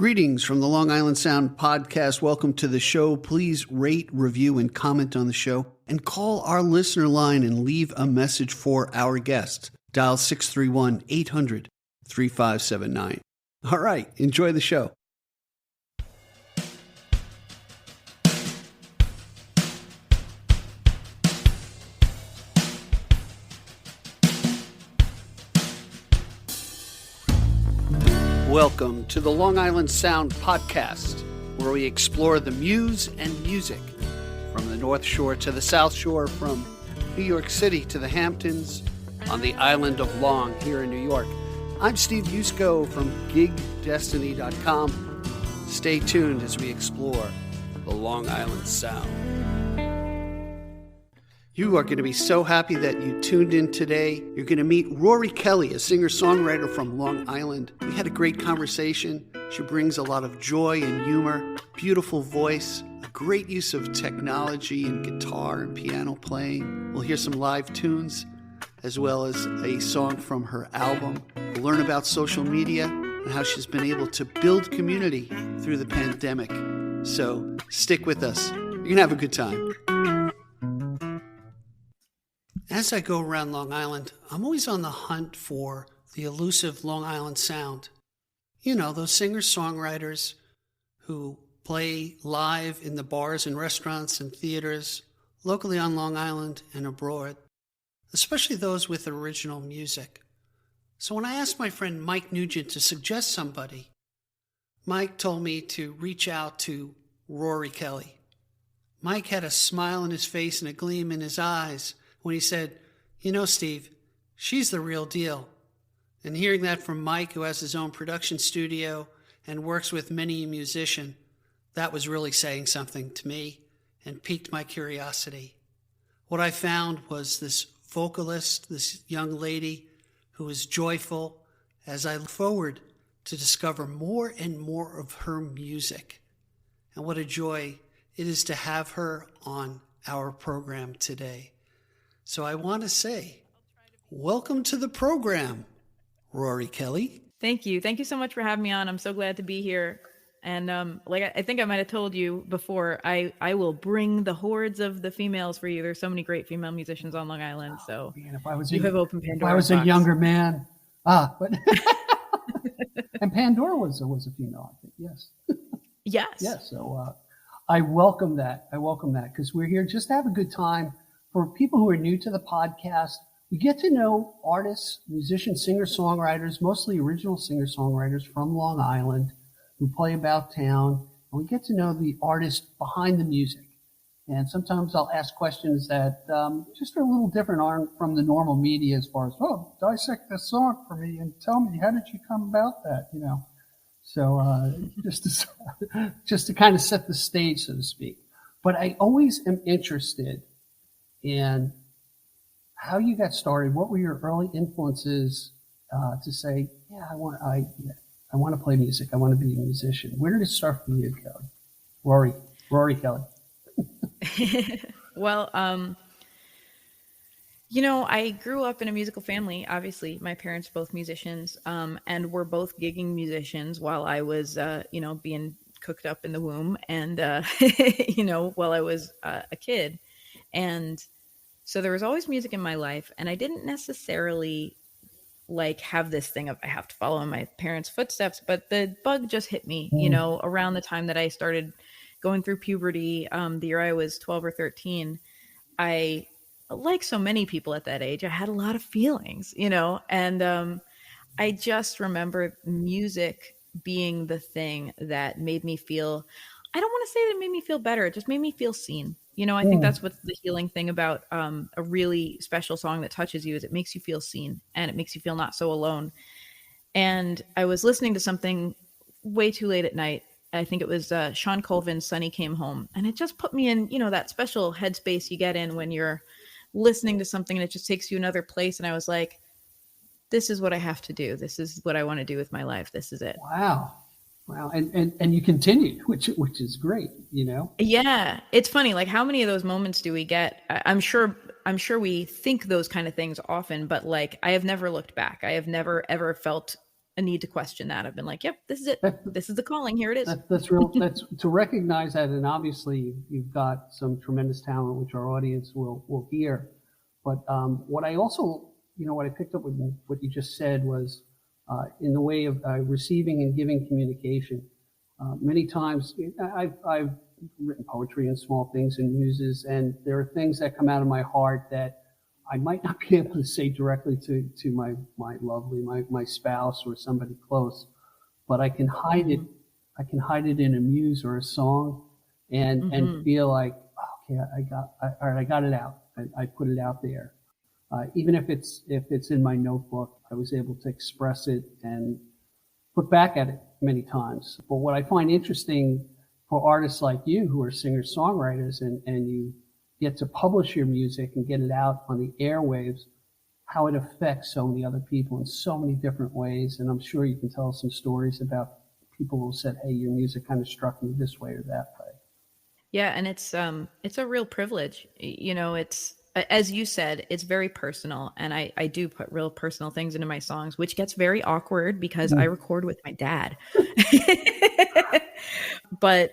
Greetings from the Long Island Sound podcast. Welcome to the show. Please rate, review, and comment on the show, and call our listener line and leave a message for our guest. Dial 631-800-3579. All right, enjoy the show. Welcome to the Long Island Sound podcast, where we explore the muse and music from the North Shore to the South Shore, from New York City to the Hamptons, on the island of Long here in New York. I'm Steve Yusko from gigdestiny.com. Stay tuned as we explore the Long Island Sound. You are going to be so happy that you tuned in today. You're going to meet Rorie Kelly, a singer-songwriter from Long Island. We had a great conversation. She brings a lot of joy and humor, beautiful voice, a great use of technology and guitar and piano playing. We'll hear some live tunes, as well as a song from her album. We'll learn about social media and how she's been able to build community through the pandemic. So stick with us. You're going to have a good time. As I go around Long Island, I'm always on the hunt for the elusive Long Island sound. You know, those singer-songwriters who play live in the bars and restaurants and theaters locally on Long Island and abroad, especially those with original music. So when I asked my friend Mike Nugent to suggest somebody, Mike told me to reach out to Rorie Kelly. Mike had a smile on his face and a gleam in his eyes when he said, "You know, Steve, she's the real deal." And hearing that from Mike, who has his own production studio and works with many a musician, that was really saying something to me and piqued my curiosity. What I found was this vocalist, this young lady who is joyful as I look forward to discover more and more of her music. And what a joy it is to have her on our program today. So I want to say, welcome to the program, Rorie Kelly. Thank you. Thank you so much for having me on. I'm so glad to be here. And I think I might have told you before, I will bring the hordes of the females for you. There's so many great female musicians on Long Island. So Man, if I was you have open Pandora. If I was a younger man. But and Pandora was a female, I think. Yes. Yes. Yes. So I welcome that. Because we're here just to have a good time. For people who are new to the podcast, we get to know artists, musicians, singer-songwriters, mostly original singer-songwriters from Long Island who play about town. And we get to know the artist behind the music. And sometimes I'll ask questions that just are a little different, aren't from the normal media as far as, dissect this song for me and tell me, how did you come about that, you know? So just to kind of set the stage, so to speak. But I always am interested in how you got started. What were your early influences to say, I want to play music. I want to be a musician. Where did it start for you, Kelly? Rorie Kelly. Well, I grew up in a musical family. Obviously, my parents are both musicians, and we're both gigging musicians while I was, being cooked up in the womb, and while I was a kid. And so there was always music in my life, and I didn't necessarily have this thing of I have to follow in my parents' footsteps, but the bug just hit me, around the time that I started going through puberty, the year I was 12 or 13. I, like so many people at that age, I had a lot of feelings, and I just remember music being the thing that made me feel, I don't want to say that it made me feel better. It just made me feel seen. I think that's what's the healing thing about a really special song that touches you, is it makes you feel seen and it makes you feel not so alone. And I was listening to something way too late at night. I think it was Sean Colvin's Sonny Came Home. And it just put me in, that special headspace you get in when you're listening to something and it just takes you another place. And I was like, this is what I have to do. This is what I want to do with my life. This is it. Wow. And you continued, which is great, Yeah, it's funny. Like, how many of those moments do we get? I'm sure we think those kind of things often, but I have never looked back. I have never ever felt a need to question that. I've been like, yep, this is it. That, This is the calling. Here it is. that's real. That's to recognize that, and obviously you've got some tremendous talent, which our audience will hear. But what I also, what I picked up with what you just said was in the way of receiving and giving communication. Many times, I've written poetry and small things and muses, and there are things that come out of my heart that I might not be able to say directly to my lovely, my spouse or somebody close, but I can hide it. I can hide it in a muse or a song, and feel like, okay, all right, I got it out. I put it out there, even if it's in my notebook. I was able to express it and look back at it many times. But what I find interesting for artists like you who are singers songwriters and you get to publish your music and get it out on the airwaves, how it affects so many other people in so many different ways. And I'm sure you can tell us some stories about people who said, hey, your music kind of struck me this way or that way. Yeah, and it's a real privilege. It's, as you said, it's very personal, and I do put real personal things into my songs, which gets very awkward because I record with my dad. But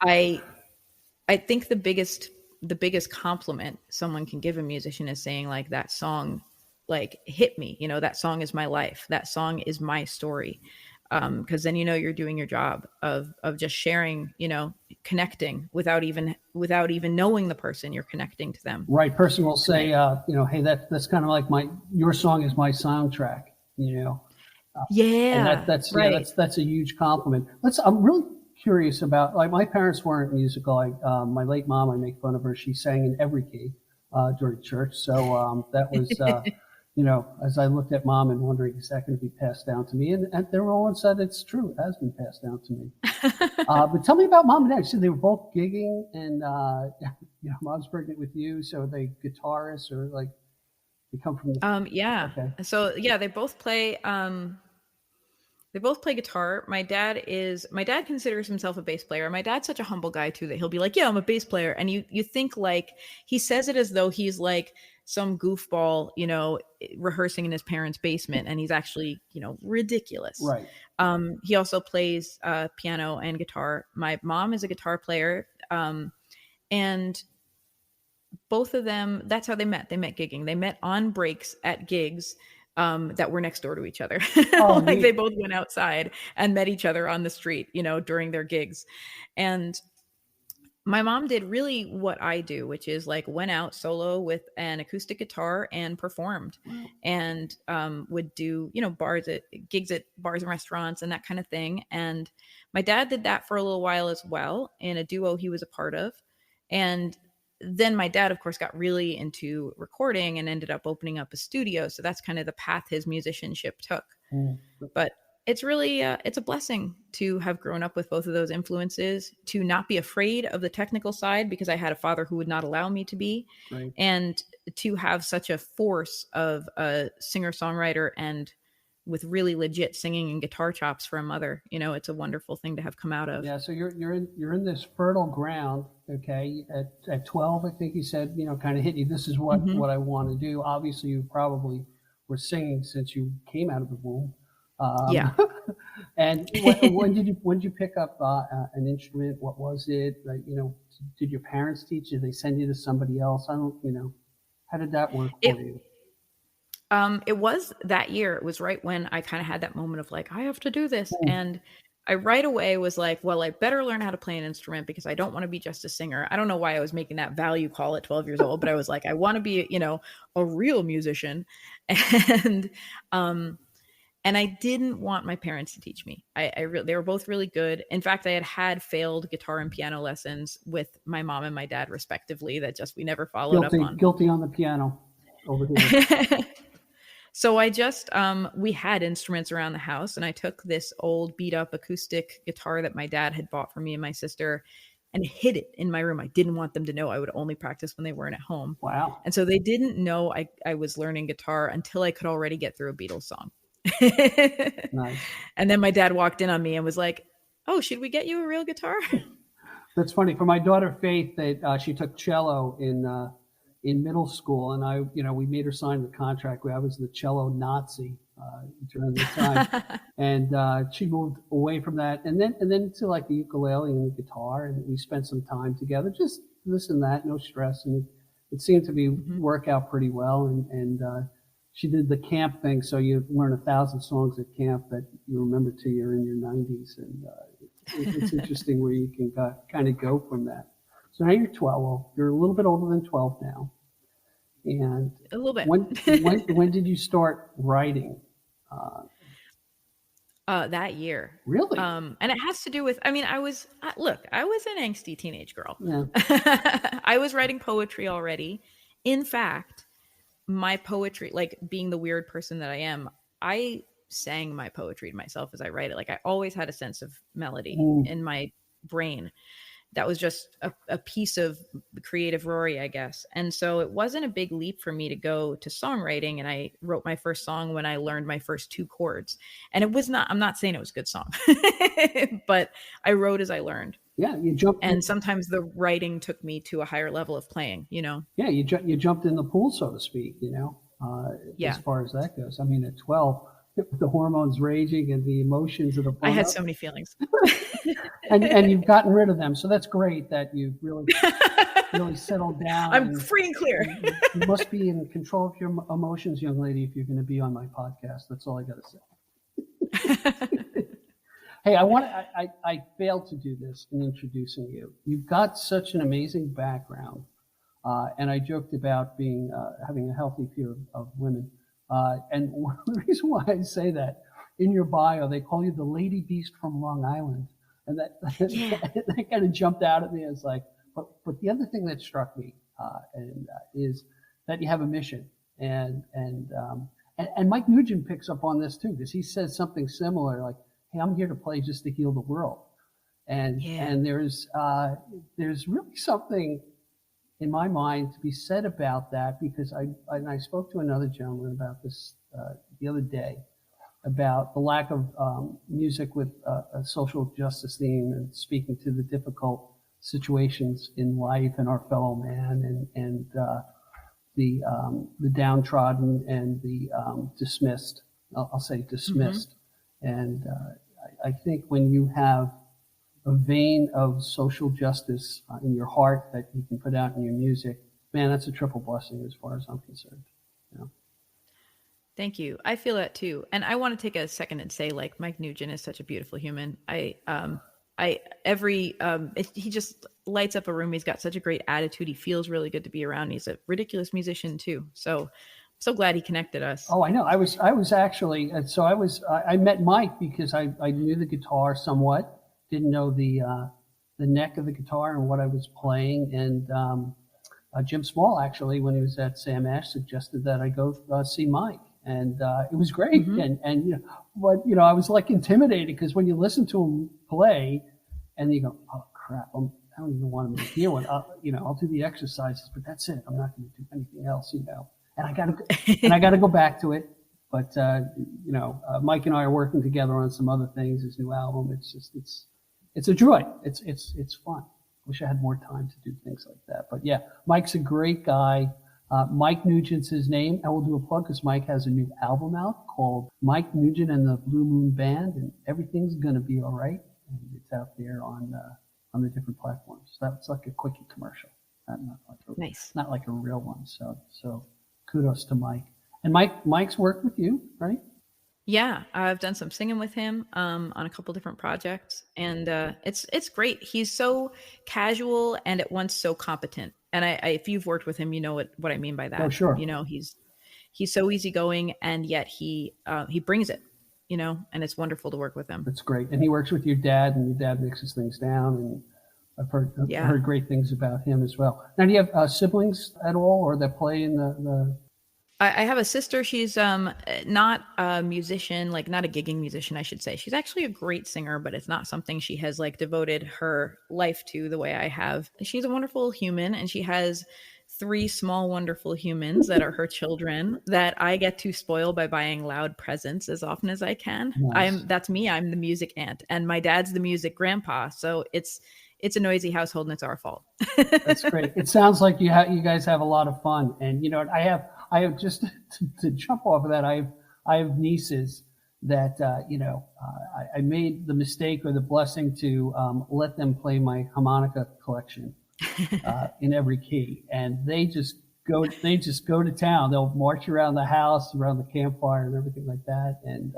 I think the biggest compliment someone can give a musician is saying, like, that song like hit me, that song is my life, that song is my story. Because then you're doing your job of just sharing, connecting without even knowing the person, you're connecting to them. Right. Person will say, hey, that's kind of like your song is my soundtrack. Yeah, and that's right. Yeah, that's a huge compliment. I'm really curious about, like, my parents weren't musical. My late mom, I make fun of her. She sang in every key during church. So that was. As I looked at mom and wondering, is that going to be passed down to me? And they were all said, it's true. It has been passed down to me. But tell me about mom and dad. So they were both gigging, and mom's pregnant with you. So are they guitarists, or like they come from? Yeah. Okay. So yeah, they both play. They both play guitar. My dad considers himself a bass player. My dad's such a humble guy too, that he'll be like, yeah, I'm a bass player. And you think, like, he says it as though he's like some goofball, rehearsing in his parents' basement. And he's actually, ridiculous. Right. He also plays piano and guitar. My mom is a guitar player. And both of them, that's how they met. They met gigging. They met on breaks at gigs that were next door to each other. Oh, like, they both went outside and met each other on the street, during their gigs. And my mom did really what I do, which is like went out solo with an acoustic guitar and performed. Wow. And would do, gigs at bars and restaurants and that kind of thing. And my dad did that for a little while as well, in a duo he was a part of. And then my dad, of course, got really into recording and ended up opening up a studio. So that's kind of the path his musicianship took. But it's really, it's a blessing to have grown up with both of those influences, to not be afraid of the technical side, because I had a father who would not allow me to be, right. And to have such a force of a singer-songwriter and with really legit singing and guitar chops for a mother. It's a wonderful thing to have come out of. Yeah. So you're in this fertile ground. Okay. At 12, I think you said, kind of hit you. This is what I want to do. Obviously, you probably were singing since you came out of the womb. Yeah. And when did you pick up an instrument? What was it? Did your parents teach you? Did they send you to somebody else? How did that work for you? It was that year. It was right when I kind of had that moment of like, I have to do this. And I right away was like, well, I better learn how to play an instrument, because I don't want to be just a singer. I don't know why I was making that value call at 12 years old, but I was like, I want to be, a real musician. And I didn't want my parents to teach me. They were both really good. In fact, I had failed guitar and piano lessons with my mom and my dad, respectively, that just we never followed up on. Guilty on the piano over here. So I just, we had instruments around the house, and I took this old beat up acoustic guitar that my dad had bought for me and my sister and hid it in my room. I didn't want them to know. I would only practice when they weren't at home. Wow. And so they didn't know I was learning guitar until I could already get through a Beatles song. Nice. And then my dad walked in on me and was like, oh, should we get you a real guitar? That's funny. For my daughter Faith, that she took cello in middle school, and we made her sign the contract where I was the cello Nazi. during the time. And she moved away from that, and then to like the ukulele and the guitar, and we spent some time together, just this and that, no stress, and it seemed to be work out pretty well. And she did the camp thing, so you learn 1,000 songs at camp that you remember till you're in your 90s, and it's interesting where you can kind of go from that. So now you're 12. Well, you're a little bit older than 12 now. And a little bit. When did you start writing? That year. Really? And it has to do with, I mean, I was an angsty teenage girl. Yeah. I was writing poetry already. In fact, my poetry, like being the weird person that I am, I sang my poetry to myself as I write it. Like I always had a sense of melody in my brain. That was just a piece of creative Rorie, I guess. And so it wasn't a big leap for me to go to songwriting. And I wrote my first song when I learned my first 2 chords. And it was not, I'm not saying it was a good song, but I wrote as I learned. Yeah, you jumped. And sometimes the writing took me to a higher level of playing, you know? Yeah, you jumped in the pool, so to speak, you know, as far as that goes. I mean, at 12, with the hormones raging and the emotions of the I had so many feelings. and you've gotten rid of them. So that's great that you've really settled down. I'm free and clear. You must be in control of your emotions, young lady, if you're going to be on my podcast. That's all I got to say. Hey, I failed to do this in introducing you. You've got such an amazing background. And I joked about having a healthy fear of women. And one of the reasons why I say that, in your bio, they call you the Lady Beast from Long Island. And that kind of jumped out at me as like, but the other thing that struck me is that you have a mission. And Mike Nugent picks up on this too, because he says something similar, like, hey, I'm here to play just to heal the world. And there's really something in my mind to be said about that, because I spoke to another gentleman about this the other day, about the lack of music with a social justice theme, and speaking to the difficult situations in life and our fellow man, and the downtrodden and the dismissed. I'll say dismissed. And I think when you have a vein of social justice in your heart that you can put out in your music, man, that's a triple blessing as far as I'm concerned. You know? Thank you. I feel that too. And I want to take a second and say, like, Mike Nugent is such a beautiful human. He just lights up a room. He's got such a great attitude. He feels really good to be around. He's a ridiculous musician too. So glad he connected us. Oh, I know. I was actually, I met Mike because I knew the guitar somewhat, didn't know the neck of the guitar and what I was playing. And Jim Small, actually, when he was at Sam Ash, suggested that I go see Mike. And it was great. And you know, but you know, I was like intimidated, because when you listen to him play and you go, oh crap, I don't even want him to hear one. I'll do the exercises, but that's it. I'm not going to do anything else, you know. And I gotta go back to it. But Mike and I are working together on some other things. His new album. It's a joy. It's fun. Wish I had more time to do things like that. But yeah, Mike's a great guy. Mike Nugent's his name. I will do a plug because Mike has a new album out called Mike Nugent and the Blue Moon Band, and everything's gonna be all right. And it's out there on the different platforms. That's like a quickie commercial, not like a real one. So kudos to Mike. And Mike's worked with you, right? Yeah, I've done some singing with him on a couple different projects, and it's great. He's so casual and at once so competent. And if you've worked with him, you know what I mean by that. Oh, sure. You know, he's so easygoing, and yet he brings it. You know, and it's wonderful to work with him. That's great. And he works with your dad, and your dad mixes things down, and I've heard great things about him as well. Now, do you have siblings at all, or that play in the? I have a sister. She's not a musician, like not a gigging musician, I should say. She's actually a great singer, but it's not something she has like devoted her life to the way I have. She's a wonderful human, and she has 3 small, wonderful humans that are her children that I get to spoil by buying loud presents as often as I can. Nice. That's me. I'm the music aunt, and my dad's the music grandpa. So it's a noisy household, and it's our fault. That's great. It sounds like you guys have a lot of fun. And you know, I have just to jump off of that. I I have nieces that, I made the mistake or the blessing to let them play my harmonica collection in every key. And they just go to town. They'll march around the house, around the campfire and everything like that. And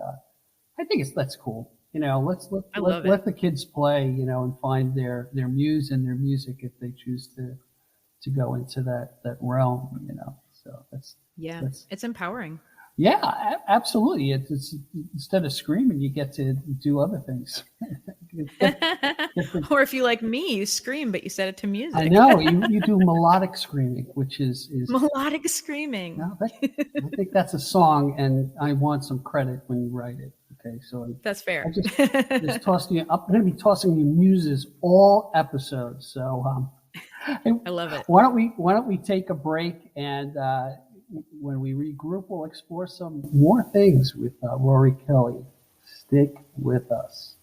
I think that's cool. Let the kids play, and find their muse and their music if they choose to go into that realm, So that's it's empowering. Yeah, absolutely. It's instead of screaming, you get to do other things. Or if you like me, you scream, but you set it to music. I know you do melodic screaming, which is melodic screaming. No, I think that's a song, and I want some credit when you write it. Okay, so that's fair. I just tossing you up. I'm going to be tossing you muses all episodes. So I love it. Why don't we take a break, and when we regroup, we'll explore some more things with Rorie Kelly. Stick with us.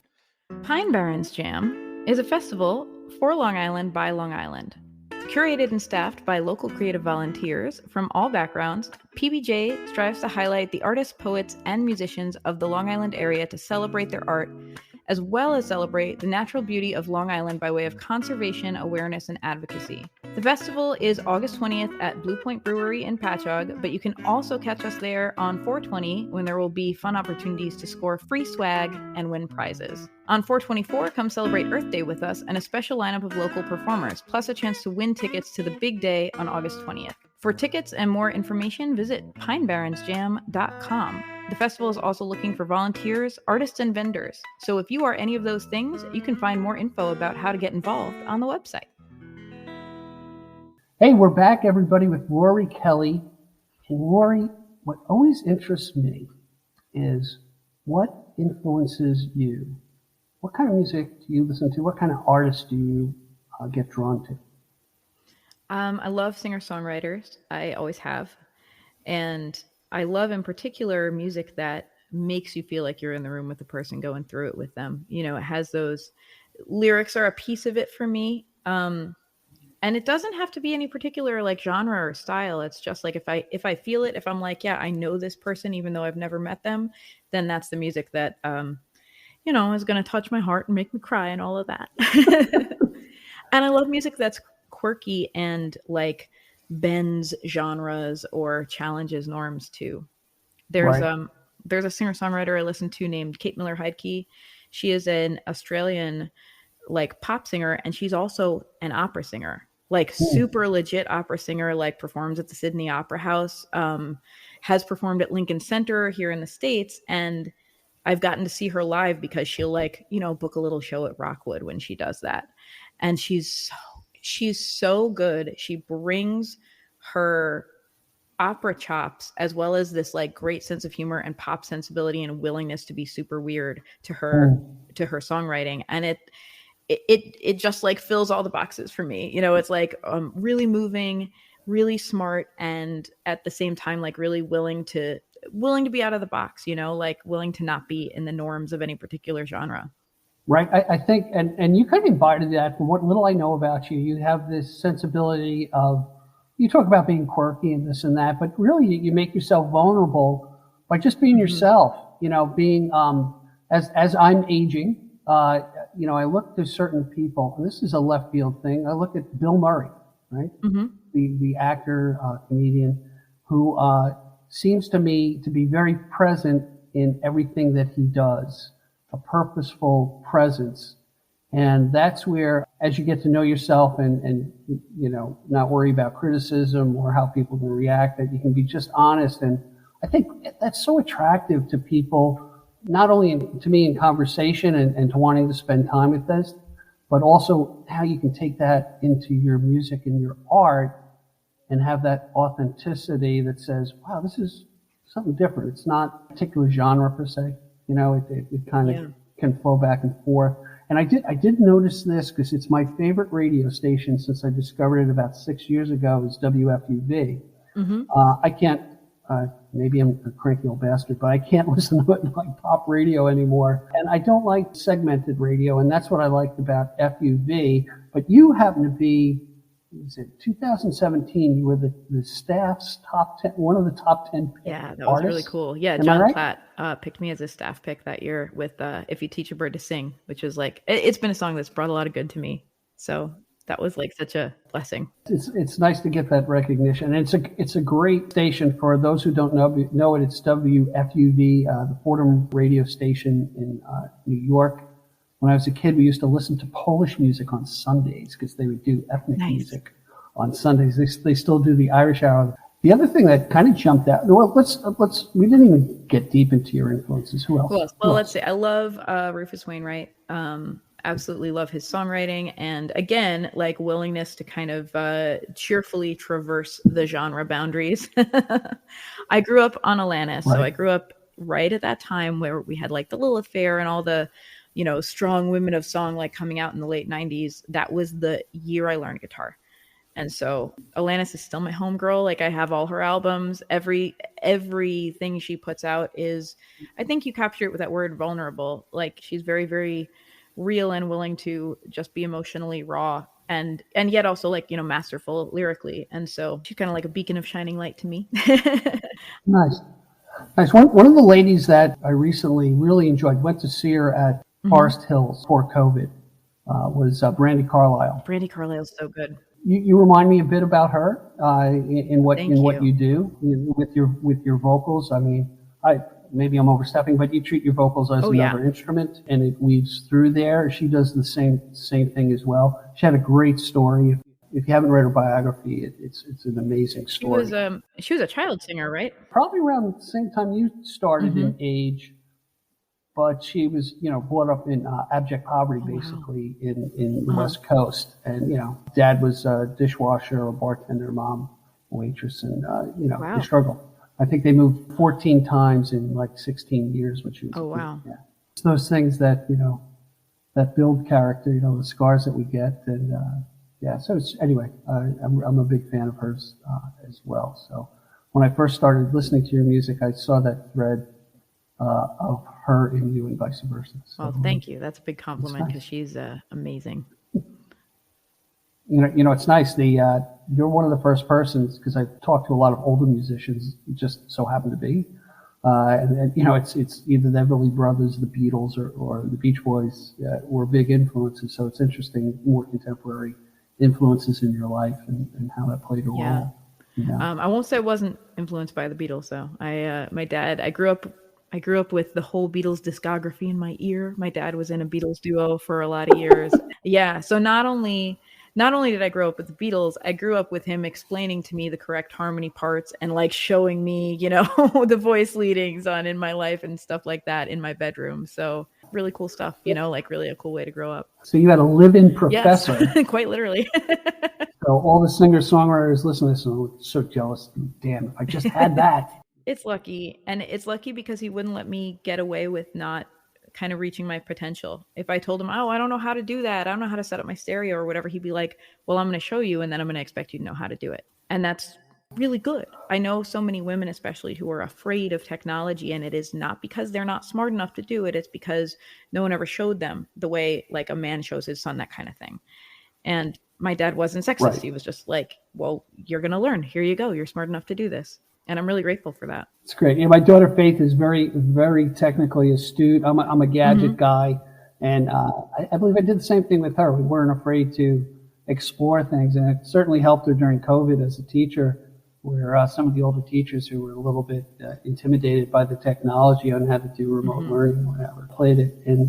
Pine Barrens Jam is a festival for Long Island by Long Island. Curated and staffed by local creative volunteers from all backgrounds, PBJ strives to highlight the artists, poets, and musicians of the Long Island area to celebrate their art, as well as celebrate the natural beauty of Long Island by way of conservation, awareness, and advocacy. The festival is August 20th at Blue Point Brewery in Patchogue, but you can also catch us there on 420 when there will be fun opportunities to score free swag and win prizes. On 424, come celebrate Earth Day with us and a special lineup of local performers, plus a chance to win tickets to the big day on August 20th. For tickets and more information, visit pinebarrensjam.com. The festival is also looking for volunteers, artists, and vendors. So if you are any of those things, you can find more info about how to get involved on the website. Hey, we're back, everybody, with Rorie Kelly. And Rorie, what always interests me is what influences you? What kind of music do you listen to? What kind of artists do you get drawn to? I love singer-songwriters. I always have. And I love in particular music that makes you feel like you're in the room with the person going through it with them. It has those lyrics are a piece of it for me. And it doesn't have to be any particular like genre or style. It's just like if I feel it, if I'm like, yeah, I know this person, even though I've never met them, then that's the music that, is going to touch my heart and make me cry and all of that. And I love music that's quirky and like bends genres or challenges norms too. There's a singer-songwriter I listen to named Kate Miller Heidke. She is an Australian like pop singer, and she's also an opera singer, like super legit opera singer, like performs at the Sydney Opera House, has performed at Lincoln Center here in the States. And I've gotten to see her live because she'll book a little show at Rockwood when she does that. And she's so good. She brings her opera chops as well as this like great sense of humor and pop sensibility and willingness to be super weird to her songwriting. And it just like fills all the boxes for me. It's like really moving, really smart, and at the same time like really willing to be out of the box, like willing to not be in the norms of any particular genre. Right. I think, and you kind of embodied that from what little I know about you. You have this sensibility of, you talk about being quirky and this and that, but really you make yourself vulnerable by just being yourself, being, as I'm aging, I look to certain people, and this is a left field thing. I look at Bill Murray, right? Mm-hmm. The actor, comedian, who seems to me to be very present in everything that he does, a purposeful presence. And that's where, as you get to know yourself and not worry about criticism or how people will react, that you can be just honest. And I think that's so attractive to people, not only to me in conversation and to wanting to spend time with this, but also how you can take that into your music and your art and have that authenticity that says, wow, this is something different. It's not a particular genre per se. It kind of can flow back and forth. And I did notice this because it's my favorite radio station since I discovered it about 6 years ago is WFUV. Mm-hmm. I can't, maybe I'm a cranky old bastard, but I can't listen to it like pop radio anymore. And I don't like segmented radio, and that's what I liked about FUV. But you happen to be was it 2017? You were the staff's top 10, one of the top 10 Yeah, that was artists. really cool. Yeah, Am I John right? Platt picked me as a staff pick that year with If You Teach a Bird to Sing, which was like, it's been a song that's brought a lot of good to me. So that was like such a blessing. It's nice to get that recognition. And it's a great station. For those who don't know it, it's WFUV, the Fordham radio station in New York. When I was a kid, we used to listen to Polish music on Sundays because they would do ethnic Nice. music on Sundays. They still do the Irish Hour. The other thing that kind of jumped out. Well, we didn't even get deep into your influences. Who else? Well, let's see. I love Rufus Wainwright. Absolutely love his songwriting, and again, like willingness to kind of cheerfully traverse the genre boundaries. I grew up on Alanis, so I grew up right at that time where we had like the Lilith Fair and all the, strong women of song like coming out in the late 90s. That was the year I learned guitar. And so Alanis is still my homegirl. Like I have all her albums. Everything she puts out is, I think you capture it with that word vulnerable. Like she's very, very real and willing to just be emotionally raw and yet also like, masterful lyrically. And so she's kind of like a beacon of shining light to me. Nice. One of the ladies that I recently really enjoyed, went to see her at Forest Hills before COVID, was Brandi Carlile. Brandi Carlile's so good. You remind me a bit about her in what you do with your vocals. I mean, maybe I'm overstepping, but you treat your vocals as another instrument, and it weaves through there. She does the same thing as well. She had a great story. If you haven't read her biography, it's an amazing story. She was a child singer, right? Probably around the same time you started in age. But she was, brought up in abject poverty, basically, in the West Coast. And, dad was a dishwasher, a bartender, mom, a waitress, and, they struggled. I think they moved 14 times in like 16 years when she was a kid. Wow. Yeah. It's those things that, that build character, the scars that we get. And, so anyway, I'm a big fan of hers as well. So when I first started listening to your music, I saw that thread of her in you and vice versa. So, well, thank you. That's a big compliment because she's amazing. It's nice. You're one of the first persons, because I talked to a lot of older musicians, it just so happened to be, and it's either the Everly Brothers, the Beatles, or the Beach Boys were big influences. So it's interesting, more contemporary influences in your life and how that played a role. I won't say I wasn't influenced by the Beatles, though. My dad, I grew up with the whole Beatles discography in my ear. My dad was in a Beatles duo for a lot of years. Yeah. So not only did I grow up with the Beatles, I grew up with him explaining to me the correct harmony parts and like showing me, the voice leadings on In My Life and stuff like that in my bedroom. So really cool stuff, like really a cool way to grow up. So you had a live-in professor. Yes, quite literally. So all the singer-songwriters listening to this are so jealous. Damn, if I just had that. It's lucky. And it's lucky because he wouldn't let me get away with not kind of reaching my potential. If I told him, oh, I don't know how to do that, I don't know how to set up my stereo or whatever, he'd be like, well, I'm going to show you, and then I'm going to expect you to know how to do it. And that's really good. I know so many women, especially, who are afraid of technology, and it is not because they're not smart enough to do it. It's because no one ever showed them the way like a man shows his son, that kind of thing. And my dad wasn't sexist. Right. He was just like, well, you're going to learn. Here you go. You're smart enough to do this. And I'm really grateful for that. It's great. My daughter Faith is very, very technically astute. I'm a gadget guy. And I believe I did the same thing with her. We weren't afraid to explore things. And it certainly helped her during COVID as a teacher, where some of the older teachers who were a little bit intimidated by the technology on how to do remote learning or whatever played it. And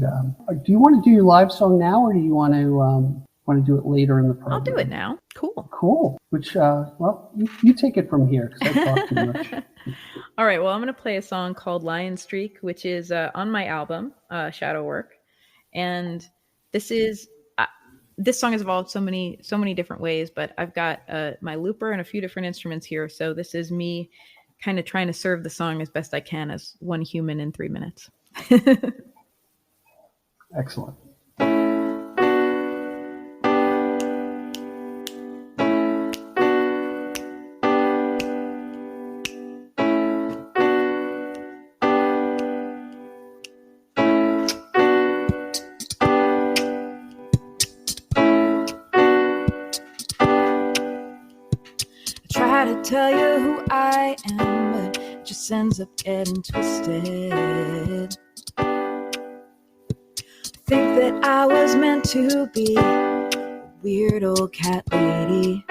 do you want to do your live song now, or do you want to do it later in the program? I'll do it now. Cool. Which, you take it from here, because I talk too much. All right. Well, I'm going to play a song called Lion Streak, which is on my album, Shadow Work. And this song has evolved so many different ways, but I've got my looper and a few different instruments here. So this is me kind of trying to serve the song as best I can as one human in 3 minutes. Excellent. to tell you who I am, but it just ends up getting twisted. I think that I was meant to be a weird old cat lady.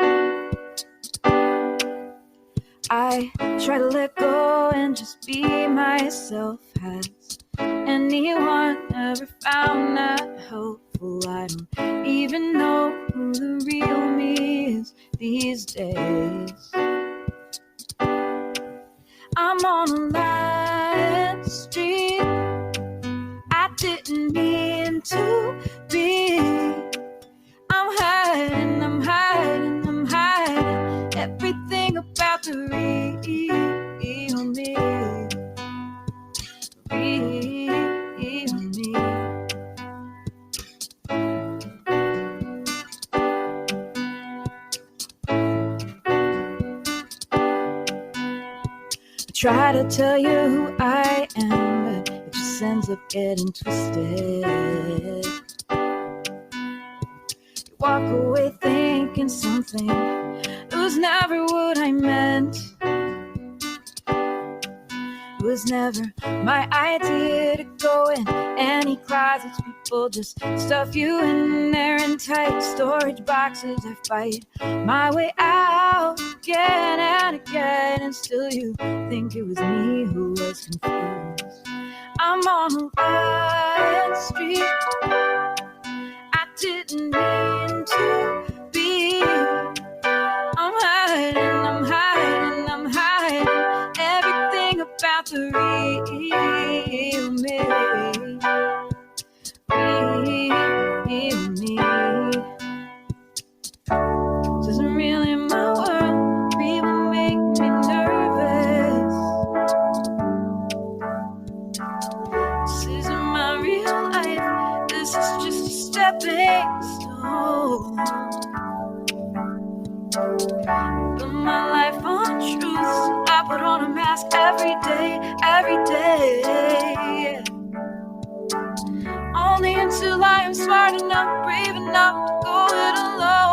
I try to let go and just be myself. Has anyone ever found that helpful? I don't even know who the real me is these days. I'm on a lying street. I didn't mean to be. I'm hiding, I'm hiding, I'm hiding everything about the real me. Real me. I try to tell you who I am, but it just ends up getting twisted. You walk away thinking something, it was never what I meant. It was never my idea to go in any closets. People just stuff you in there in tight storage boxes. I fight my way out again and again, and still you think it was me who was confused. I'm on a lying street. I didn't mean to be. I'm hiding, I'm hiding, I'm hiding everything about the real me. Real me. This isn't really my world. People make me nervous. This isn't my real life. This is just a stepping stone. Put my life on truth. I put on a mask every day, every day. Only until I am smart enough, brave enough to go it alone.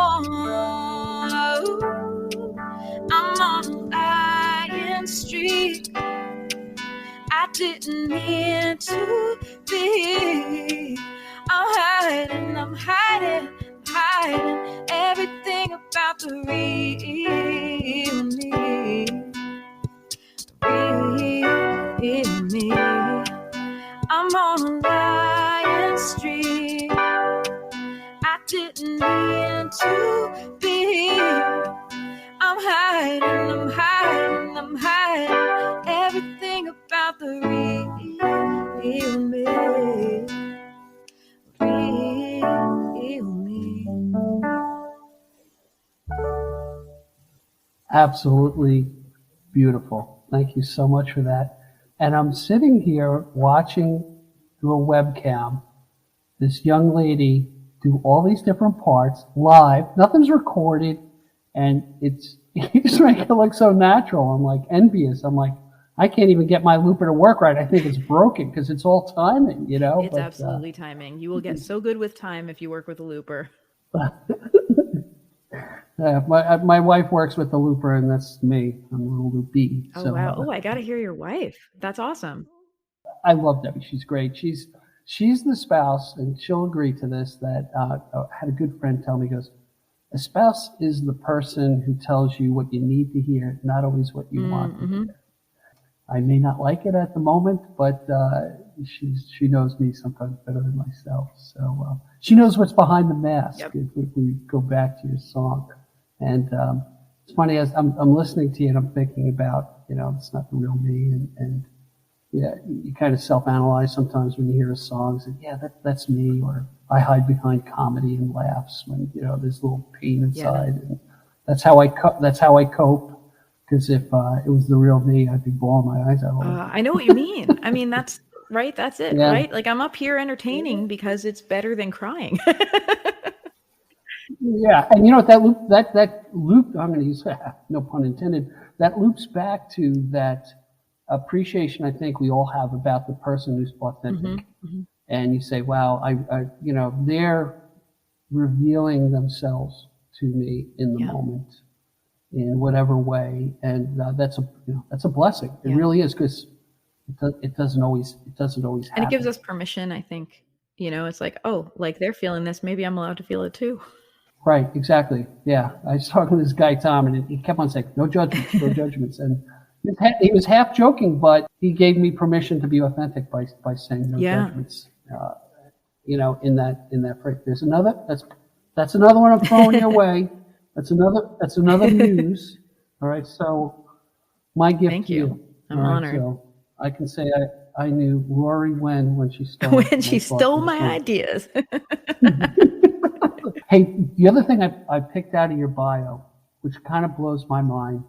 I'm on a lying street. I didn't mean to be. I'm hiding, I'm hiding, I'm hiding everything about the real me. Real me. I'm on a lying street. I didn't mean to be. I'm hiding, I'm hiding, I'm hiding everything about the real me. Real me. Absolutely beautiful. Thank you so much for that. And I'm sitting here watching through a webcam this young lady do all these different parts live. Nothing's recorded, and you just make it look so natural. I'm like envious. I'm like, I can't even get my looper to work right. I think it's broken because it's all timing, you know? It's absolutely timing. You will get so good with time if you work with a looper. My wife works with the looper, and that's me. I'm a little loopy. Oh, wow. Oh, I got to hear your wife. That's awesome. I love Debbie. She's great. She's the spouse, and she'll agree to this, that I had a good friend tell me, goes, a spouse is the person who tells you what you need to hear, not always what you want to hear. I may not like it at the moment, but she knows me sometimes better than myself. So she knows what's behind the mask. Yep. If we go back to your song. And it's funny, as I'm listening to you and I'm thinking about, it's not the real me. And yeah, you kind of self-analyze sometimes when you hear a song. And yeah, that's me. Or I hide behind comedy and laughs when, there's a little pain inside. Yeah. And that's how I cope. Because if it was the real me, I'd be bawling my eyes out. I know what you mean. I mean, that's right. That's it, yeah. Right? Like, I'm up here entertaining because it's better than crying. Yeah, and you know what, that loop, I'm going to use, no pun intended, that loops back to that appreciation I think we all have about the person who's authentic. Mm-hmm. And you say, wow, I they're revealing themselves to me in the moment. in whatever way, and that's a blessing. It really is, because it doesn't always happen. And it gives us permission, I think. It's like, oh, like they're feeling this, maybe I'm allowed to feel it too. Right, exactly. Yeah, I was talking to this guy Tom, and he kept on saying, "No judgments, no judgments," and he was half joking, but he gave me permission to be authentic by saying no judgments. In that phrase. There's another. That's another one I'm throwing your way. That's another muse. All right. So my gift Thank to you. I'm honored. So I can say I knew Rorie when she stole when she stole my ideas. Hey, the other thing I picked out of your bio, which kind of blows my mind,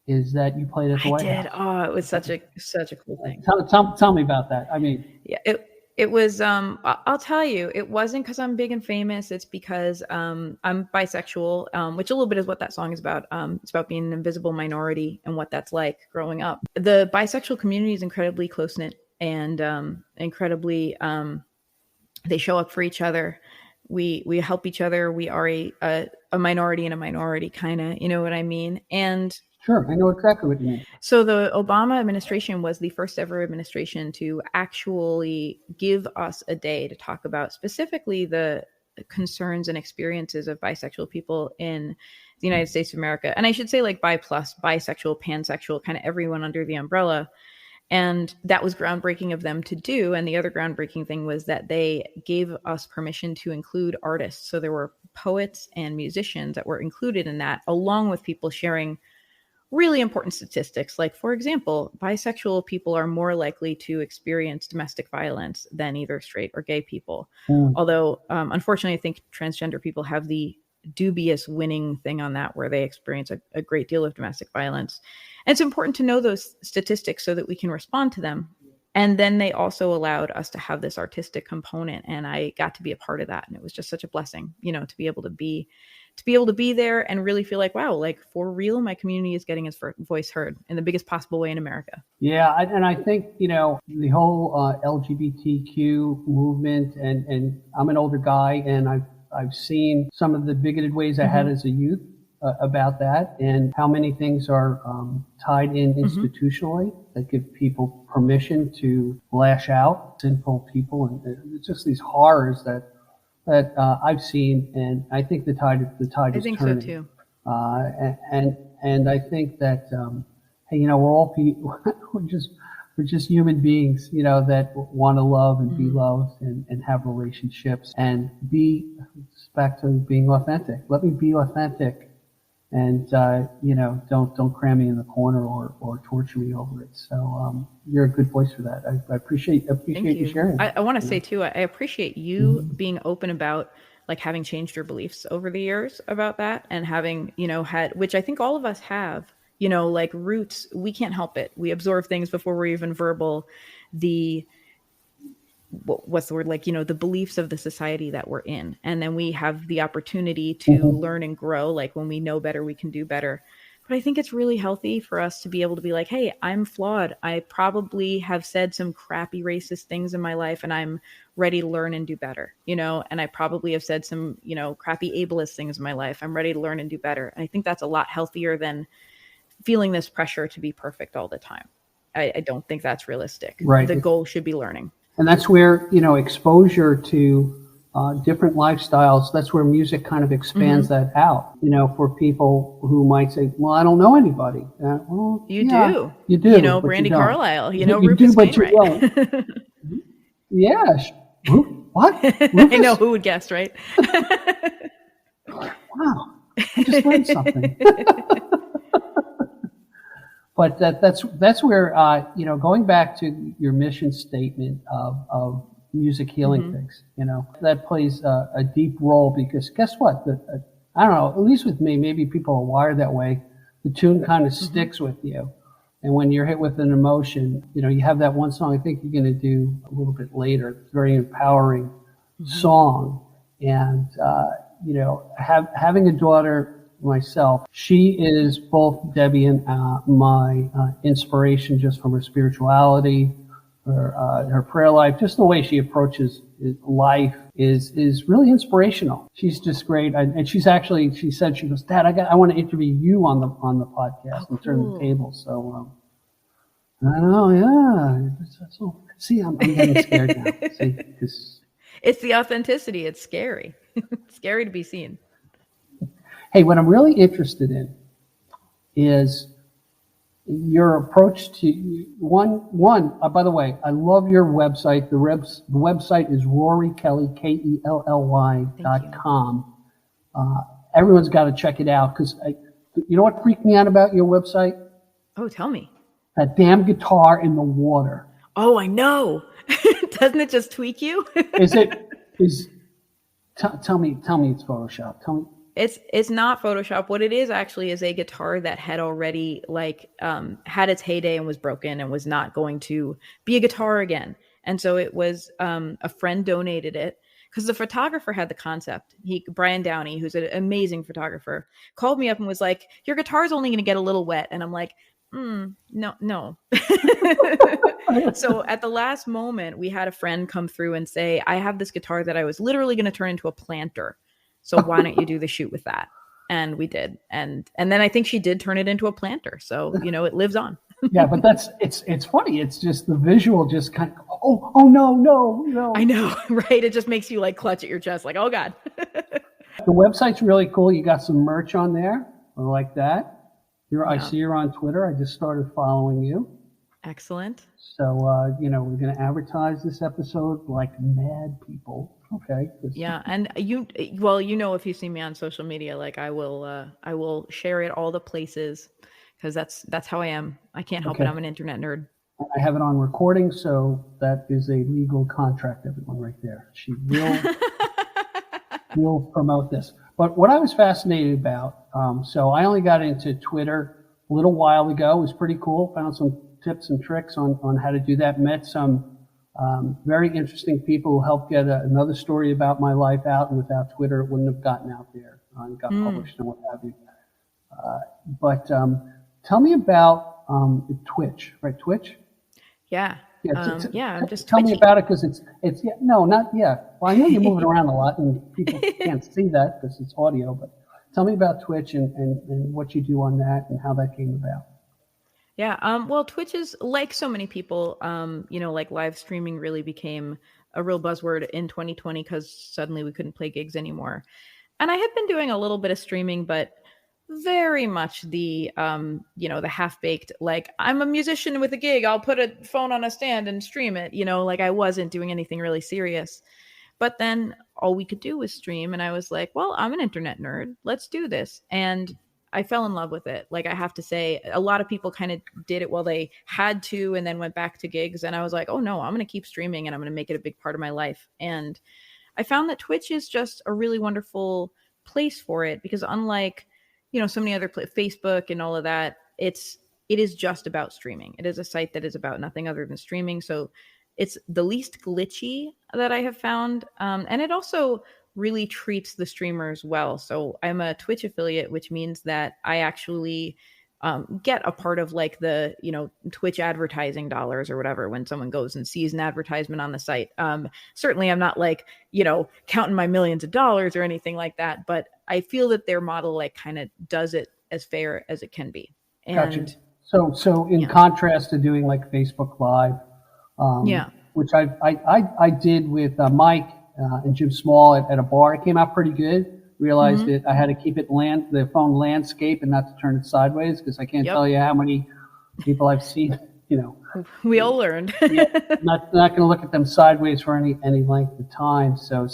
is that you played at the White House. Oh, it was such a cool thing. Tell me about that. I mean, yeah, it was. I'll tell you, it wasn't because I'm big and famous. It's because I'm bisexual, which a little bit is what that song is about. It's about being an invisible minority and what that's like growing up. The bisexual community is incredibly close knit and incredibly. They show up for each other. We help each other. We are a minority in a minority, kind of, you know what I mean? And sure, I know exactly what you mean. So the Obama administration was the first ever administration to actually give us a day to talk about specifically the concerns and experiences of bisexual people in the United States of America. And I should say like bi plus, bisexual, pansexual, kind of everyone under the umbrella. And that was groundbreaking of them to do. And the other groundbreaking thing was that they gave us permission to include artists. So there were poets and musicians that were included in that, along with people sharing really important statistics. Like, for example, bisexual people are more likely to experience domestic violence than either straight or gay people. Although, unfortunately, I think transgender people have the dubious winning thing on that, where they experience a great deal of domestic violence. And it's important to know those statistics so that we can respond to them. And then they also allowed us to have this artistic component, and I got to be a part of that. And it was just such a blessing, to be able to be there and really feel like, wow, like for real, my community is getting its voice heard in the biggest possible way in America. Yeah, and I think, the whole LGBTQ movement, and I'm an older guy, and I've seen some of the bigoted ways I had as a youth about that, and how many things are tied in institutionally that give people permission to lash out, sinful people, and it's just these horrors that I've seen, and I think the tide is turning. I think so too. And I think that hey, we're all we're just human beings, that want to love and be loved and have relationships and be back to being authentic. Let me be authentic, and don't cram me in the corner or torture me over it. So you're a good voice for that. I appreciate you sharing. I want to say too, I appreciate you being open about like having changed your beliefs over the years about that, and having had, which I think all of us have, like roots. We can't help it. We absorb things before we're even verbal. What's the word, like, the beliefs of the society that we're in. And then we have the opportunity to learn and grow. Like when we know better, we can do better. But I think it's really healthy for us to be able to be like, hey, I'm flawed. I probably have said some crappy racist things in my life, and I'm ready to learn and do better, and I probably have said some, crappy ableist things in my life. I'm ready to learn and do better. And I think that's a lot healthier than feeling this pressure to be perfect all the time. I don't think that's realistic. Right. The goal should be learning. And that's where, exposure to different lifestyles, that's where music kind of expands that out, for people who might say, well, I don't know anybody. Well, you do. You do. Brandy Carlisle, you Rufus do, but you Wainwright. don't. Yeah. What? Rufus? I know, who would guess, right? Wow. I just learned something. But that's where, going back to your mission statement of music healing things, that plays a deep role, because guess what? I don't know, at least with me, maybe people are wired that way. The tune kind of sticks with you. And when you're hit with an emotion, you have that one song I think you're going to do a little bit later. It's a very empowering song. And, having a daughter myself, she is both Debbie and my inspiration, just from her spirituality, her prayer life, just the way she approaches life is really inspirational. She's just great, and she said, she goes, Dad, I want to interview you on the podcast and turn the table. So I know, yeah. So, see, I'm getting scared now. See, 'cause, It's the authenticity. It's scary. It's scary to be seen. hey, what I'm really interested in is your approach to one. By the way, I love your website. The website is Rorie Kelly, KELLY.com. Everyone's got to check it out because you know what freaked me out about your website? Oh, tell me. That damn guitar in the water. Oh, I know. Doesn't it just tweak you? Tell me it's Photoshop. Tell me. It's not Photoshop. What it is actually is a guitar that had already had its heyday and was broken and was not going to be a guitar again. And so it was a friend donated it because the photographer had the concept. Brian Downey, who's an amazing photographer, called me up and was like, "Your guitar's only going to get a little wet." And I'm like, no. So at the last moment, we had a friend come through and say, "I have this guitar that I was literally going to turn into a planter. So why don't you do the shoot with that?" And we did. And then I think she did turn it into a planter. So, it lives on. Yeah, but it's funny. It's just the visual just kind of, oh, no. I know, right? It just makes you like clutch at your chest like, oh God. The website's really cool. You got some merch on there. I like that. I see you're on Twitter. I just started following you. Excellent. So, we're going to advertise this episode like mad people. Okay. Yeah. And if you see me on social media, like I will share it all the places because that's how I am. I can't help it. I'm an internet nerd. I have it on recording. So that is a legal contract, everyone right there. She will promote this. But what I was fascinated about, so I only got into Twitter a little while ago. It was pretty cool. Found some tips and tricks on how to do that. Met some very interesting people who helped get another story about my life out, and without Twitter, it wouldn't have gotten out there and got published and what have you. But tell me about Twitch, right? Twitch? Yeah. I'm just tell me about it because it's not yet. Well, I know you're moving around a lot and people can't see that because it's audio, but tell me about Twitch and what you do on that and how that came about. Yeah. Well, Twitch is like so many people, like live streaming really became a real buzzword in 2020 because suddenly we couldn't play gigs anymore. And I had been doing a little bit of streaming, but very much the half-baked, like I'm a musician with a gig. I'll put a phone on a stand and stream it, like I wasn't doing anything really serious. But then all we could do was stream. And I was like, well, I'm an internet nerd. Let's do this. And I fell in love with it. Like I have to say, a lot of people kind of did it while they had to and then went back to gigs. And I was like, oh no, I'm going to keep streaming and I'm going to make it a big part of my life. And I found that Twitch is just a really wonderful place for it because unlike, so many other Facebook and all of that, it is just about streaming. It is a site that is about nothing other than streaming. So it's the least glitchy that I have found. And it also really treats the streamers well. So I'm a Twitch affiliate, which means that I actually get a part of like the, Twitch advertising dollars or whatever when someone goes and sees an advertisement on the site. Certainly I'm not like, counting my millions of dollars or anything like that, but I feel that their model like kind of does it as fair as it can be. And gotcha. So in contrast to doing like Facebook Live, which I did with Mike and Jim Small at a bar, it came out pretty good. Realized that I had to keep the phone landscape and not to turn it sideways because I can't tell you how many people I've seen, We all learned. not going to look at them sideways for any length of time. So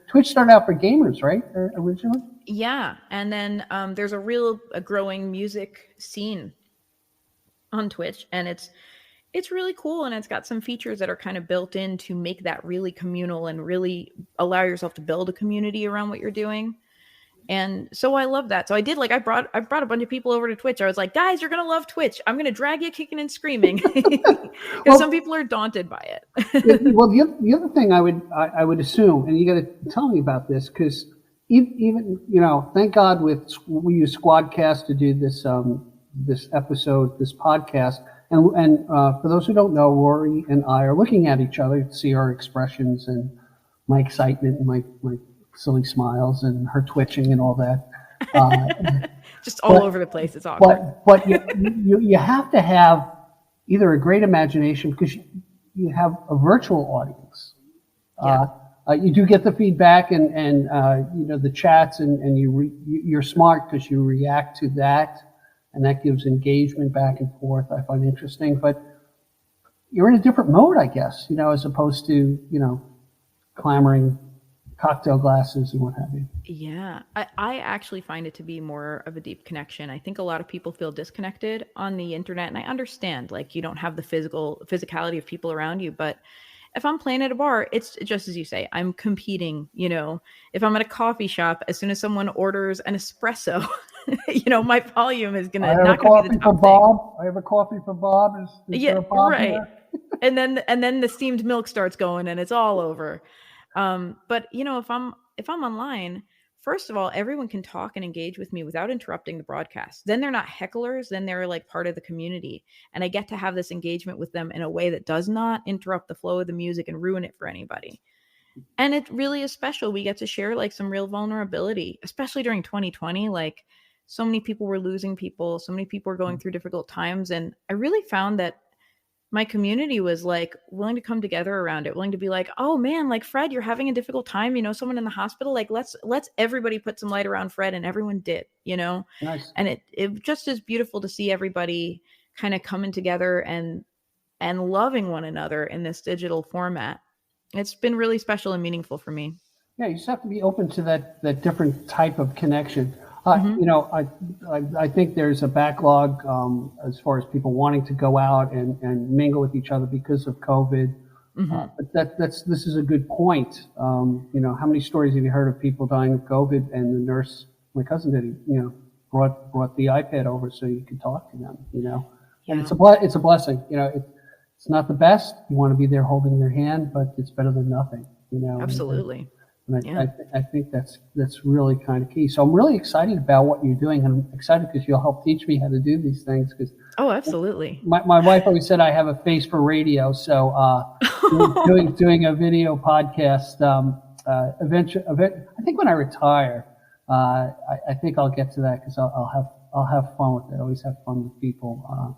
Twitch started out for gamers, right? Originally? Yeah. And then there's a growing music scene on Twitch, and it's really cool, and it's got some features that are kind of built in to make that really communal and really allow yourself to build a community around what you're doing. And so I love that. So I did I brought a bunch of people over to Twitch. I was like, guys, you're going to love Twitch. I'm going to drag you kicking and screaming because some people are daunted by it. Well, the other thing I would assume, and you got to tell me about this because even, thank God we use Squadcast to do this episode, this podcast. And for those who don't know, Rorie and I are looking at each other to see our expressions and my excitement and my silly smiles and her twitching and all that. Just all But over the place. It's awkward. but you have to have either a great imagination because you have a virtual audience. Yeah. You do get the feedback and the chats and you're smart because you react to that and that gives engagement back and forth. I find interesting, but you're in a different mode, I guess, as opposed to clamoring cocktail glasses and what have you. Yeah, I actually find it to be more of a deep connection. I think a lot of people feel disconnected on the internet, and I understand, like, you don't have the physicality of people around you, but if I'm playing at a bar, it's just as you say, I'm competing, If I'm at a coffee shop, as soon as someone orders an espresso, my volume is I have not a gonna be the coffee for top thing. Bob. I have a coffee for Bob. Is Yeah, there a Bob right. here? And then the steamed milk starts going and it's all over. But if I'm online, first of all, everyone can talk and engage with me without interrupting the broadcast. Then they're not hecklers, then they're like part of the community. And I get to have this engagement with them in a way that does not interrupt the flow of the music and ruin it for anybody. And it really is special. We get to share like some real vulnerability, especially during 2020. Like, so many people were losing people, so many people were going through difficult times. And I really found that my community was like willing to come together around it, willing to be like, oh man, like, Fred, you're having a difficult time, someone in the hospital, like, let's everybody put some light around Fred. And everyone did. Nice. And it just is beautiful to see everybody kind of coming together and loving one another in this digital format. It's been really special and meaningful for me. Yeah, you just have to be open to that different type of connection. Hmm. I think there's a backlog as far as people wanting to go out and mingle with each other because of COVID. But this is a good point. How many stories have you heard of people dying of COVID and the nurse, my cousin did, brought the iPad over so you could talk to them. And Yeah. it's a blessing. It's not the best. You want to be there holding their hand, but it's better than nothing. Absolutely. And Yeah. I think that's really kind of key. So I'm really excited about what you're doing, and I'm excited because you'll help teach me how to do these things. Because Oh, absolutely. my wife always said I have a face for radio, so doing a video podcast. I think when I retire, I think I'll get to that because I'll have fun with it. I always have fun with people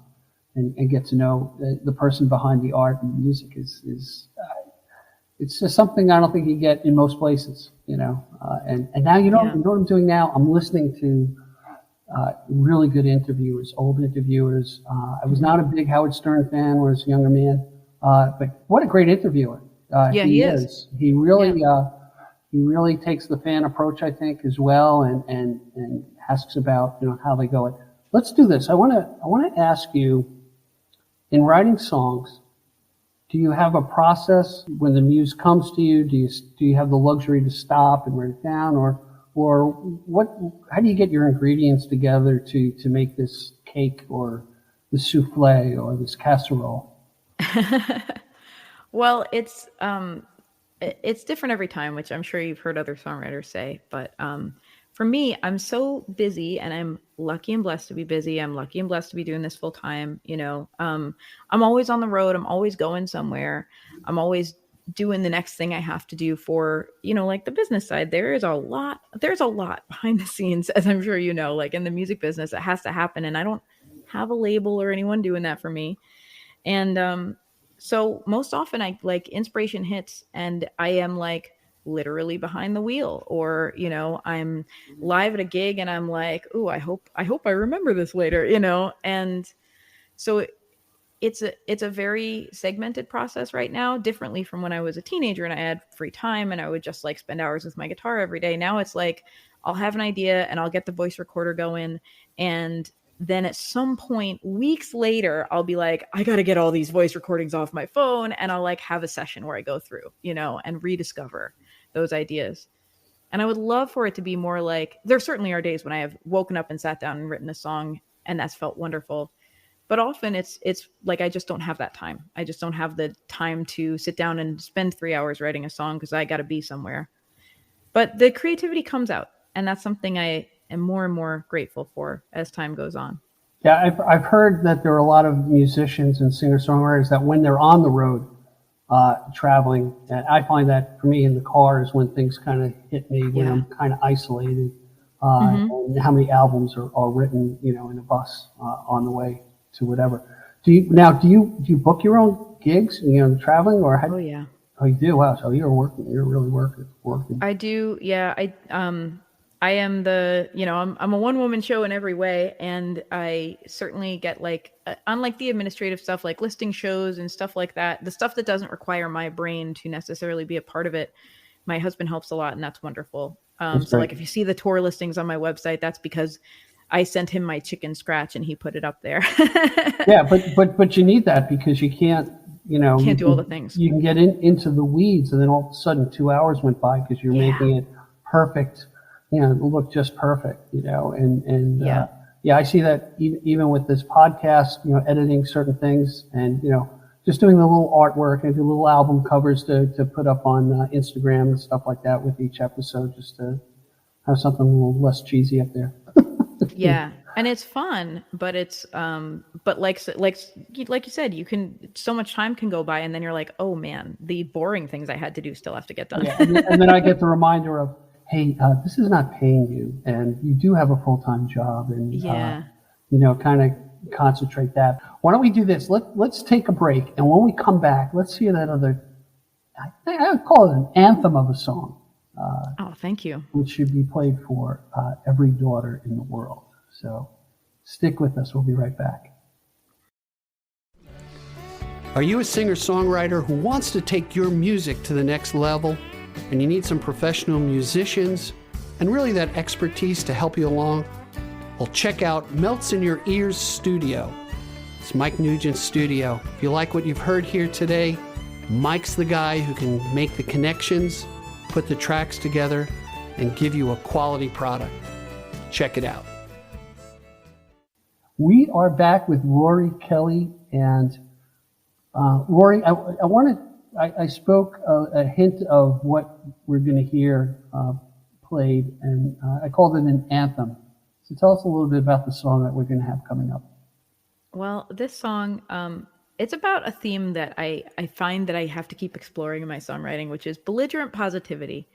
and get to know the person behind the art and music is it's just something I don't think you get in most places, and now you know what I'm doing now? I'm listening to really good interviewers, old interviewers. I was not a big Howard Stern fan when I was a younger man, but what a great interviewer He is. He really takes the fan approach, I think, as well, and asks about how they go. Let's do this. I want to ask you, in writing songs, do you have a process when the muse comes to you? Do you have the luxury to stop and write it down, or what? How do you get your ingredients together to make this cake or the souffle or this casserole? Well, it's different every time, which I'm sure you've heard other songwriters say. But for me, I'm so busy, and I'm lucky and blessed to be busy. I'm lucky and blessed to be doing this full time. I'm always on the road. I'm always going somewhere. I'm always doing the next thing I have to do for, like, the business side. There's a lot behind the scenes, as I'm sure like in the music business, it has to happen. And I don't have a label or anyone doing that for me. And so most often I like inspiration hits and I am like literally behind the wheel, or I'm live at a gig and I'm like, oh, I hope I remember this later, and so it's a very segmented process right now, differently from when I was a teenager and I had free time and I would just like spend hours with my guitar every day. Now it's like I'll have an idea and I'll get the voice recorder going, and then at some point weeks later I'll be like, I got to get all these voice recordings off my phone, and I'll like have a session where I go through, and rediscover those ideas. And I would love for it to be more like, there certainly are days when I have woken up and sat down and written a song and that's felt wonderful. But often it's like I just don't have that time. I just don't have the time to sit down and spend 3 hours writing a song because I got to be somewhere. But the creativity comes out, and that's something I am more and more grateful for as time goes on. Yeah, I've heard that there are a lot of musicians and singer-songwriters that when they're on the road traveling, and I find that for me in the car is when things kind of hit me, when Yeah. I'm kind of isolated, Hmm. and how many albums are written, in a bus on the way to whatever. Do you book your own gigs, traveling, or Oh yeah. oh, you do? Wow, so you're working, you're really working. I do, yeah. I am I'm a one woman show in every way, and I certainly get like unlike the administrative stuff like listing shows and stuff like that, the stuff that doesn't require my brain to necessarily be a part of it. My husband helps a lot, and that's wonderful. That's So great. like if you see the tour listings on my website, that's because I sent him my chicken scratch and he put it up there. Yeah, but you need that because you can't, Can't do all the things. you can get into the weeds, and then all of a sudden 2 hours went by because you're Yeah. making it perfect, look just perfect, and Yeah. yeah, I see that even with this podcast, editing certain things, and just doing the little artwork and do little album covers to put up on Instagram and stuff like that with each episode, just to have something a little less cheesy up there. Yeah, and it's fun, but it's but like you said, you can so much time can go by, and then you're like, oh man, the boring things I had to do still have to get done. Yeah, and then I get the reminder of, hey, this is not paying you, and you do have a full-time job, and Yeah. kind of concentrate that. Why don't we do this? Let's take a break, and when we come back, let's hear that other. I would call it an anthem of a song, Oh, thank you. which should be played for every daughter in the world. So stick with us. We'll be right back. Are you a singer-songwriter who wants to take your music to the next level, and you need some professional musicians and really that expertise to help you along? Well, check out Melts in Your Ears Studio. It's Mike Nugent's studio. If you like what you've heard here today, Mike's the guy who can make the connections, put the tracks together, and give you a quality product. Check it out. We are back with Rorie Kelly, and Rorie, I spoke a hint of what we're going to hear played, and I called it an anthem. So tell us a little bit about the song that we're going to have coming up. Well, this song, it's about a theme that I find that I have to keep exploring in my songwriting, which is belligerent positivity.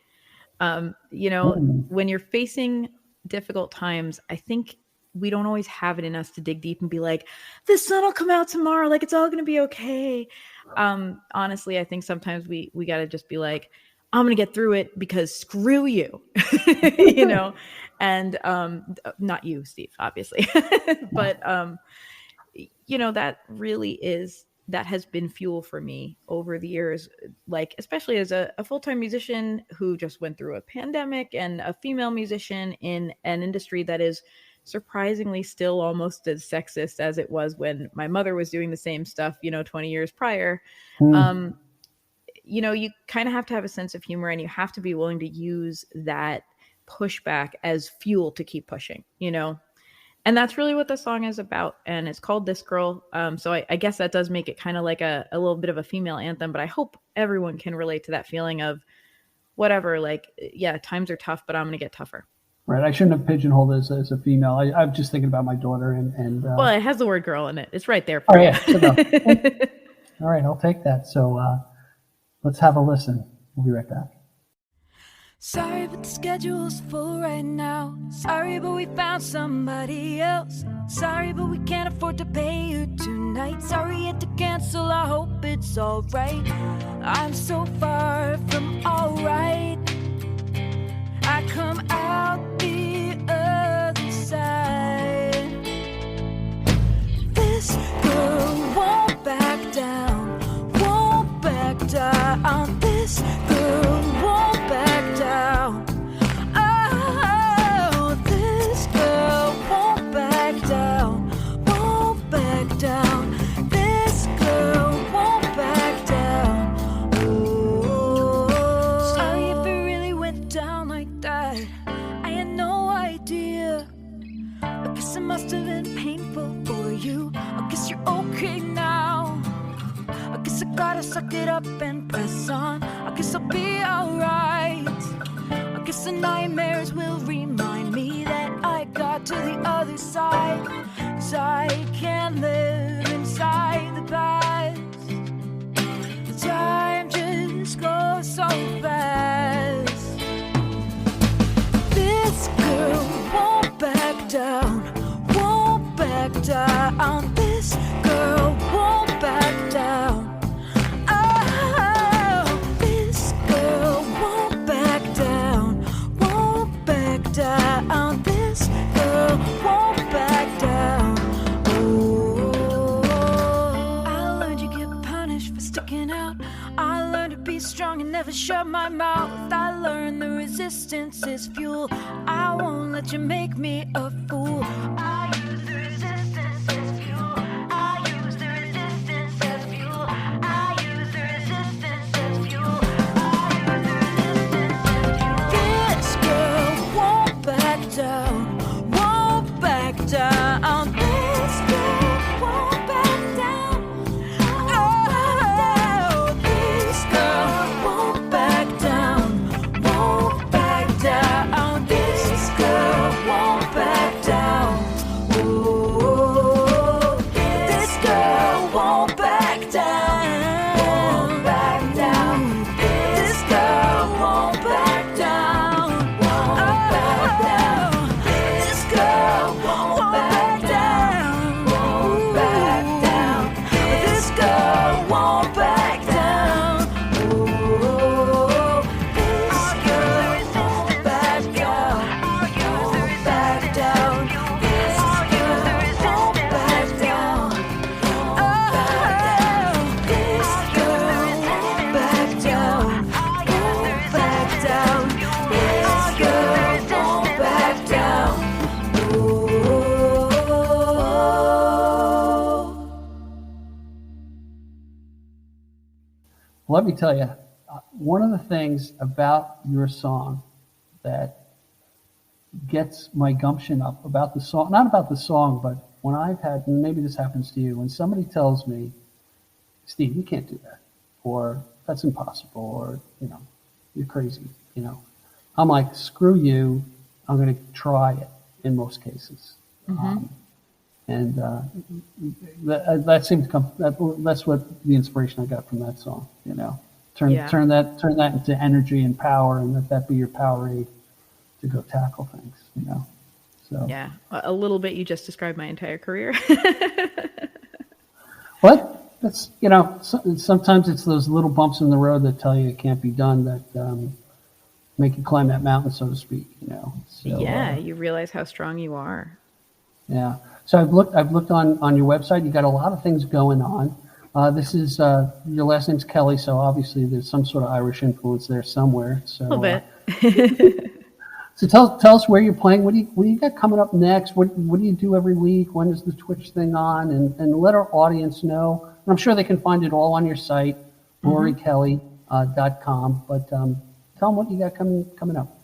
When you're facing difficult times, I think we don't always have it in us to dig deep and be like, the sun will come out tomorrow, like it's all going to be okay. Honestly, I think sometimes we got to just be like, I'm going to get through it because screw you, and not you, Steve, obviously, but that really that has been fuel for me over the years, like especially as a full-time musician who just went through a pandemic, and a female musician in an industry that is surprisingly still almost as sexist as it was when my mother was doing the same stuff 20 years prior. You kind of have to have a sense of humor, and you have to be willing to use that pushback as fuel to keep pushing, and that's really what the song is about. And it's called This Girl. So I guess that does make it kind of like a little bit of a female anthem, but I hope everyone can relate to that feeling of whatever, like, yeah, times are tough, but I'm going to get tougher. Right. I shouldn't have pigeonholed it as a female. I'm just thinking about my daughter, and Well, it has the word girl in it. It's right there for oh you. yeah. So no. All right, I'll take that. So let's have a listen. We'll be right back. Sorry, but the schedule's full right now. Sorry, but we found somebody else. Sorry, but we can't afford to pay you tonight. Sorry, you had to cancel. I hope it's alright. I'm so far from alright. I come out the other side. This girl won't back down, won't back down. This girl won't back down. Oh, this girl won't back down, won't back down. This girl won't back down. Oh, sorry if it really went down like that. I had no idea. I guess it must have been painful for you. I guess you're okay now. I guess I gotta suck it up and press on. I guess I'll be alright. I guess the nightmares will remind me that I I got to the other side. 'Cause I can't live inside the past. The time just goes so fast. This girl won't back down, won't back down. This girl won't back down. Oh, this girl won't back down, won't back down. This girl won't back down. Oh, I learned you get punished for sticking out. I learned to be strong and never shut my mouth. I learned the resistance is fuel. I won't let you make me a fool. I use the resistance as fuel. I use the resistance as fuel. I use the resistance as fuel. I use the resistance as fuel. This girl won't back down, won't back down. This girl won't back down. Oh, this girl won't back down, won't back down. This girl won't back down. Oh, this girl won't back down, won't back down. This girl won't back down, won't back down. This girl won't back down, won't back down. This girl won't back down. Oh, this girl won't back down, won't back down. This girl won't back down. Oh, this girl won't back down, won't back down. This girl won't back down. Oh. Let me tell you, one of the things about your song that gets my gumption up about the song, not about the song, but when I've had, and maybe this happens to you, when somebody tells me, Steve, you can't do that, or that's impossible, or, you're crazy, I'm like, screw you, I'm going to try it in most cases. And that seemed to come. That's what the inspiration I got from that song. Turn that into energy and power, and let that be your Powerade to go tackle things. So Yeah, a little bit. You just described my entire career. But that's sometimes it's those little bumps in the road that tell you it can't be done that make you climb that mountain, so to speak. So, you realize how strong you are. Yeah. So I've looked on your website. You got a lot of things going on. This is your last name's Kelly, so obviously there's some sort of Irish influence there somewhere. So A little bit. So tell us where you're playing. What do you got coming up next? What do you do every week? When is the Twitch thing on? And let our audience know. And I'm sure they can find it all on your site, RorieKelly.com. But tell them what you got coming up.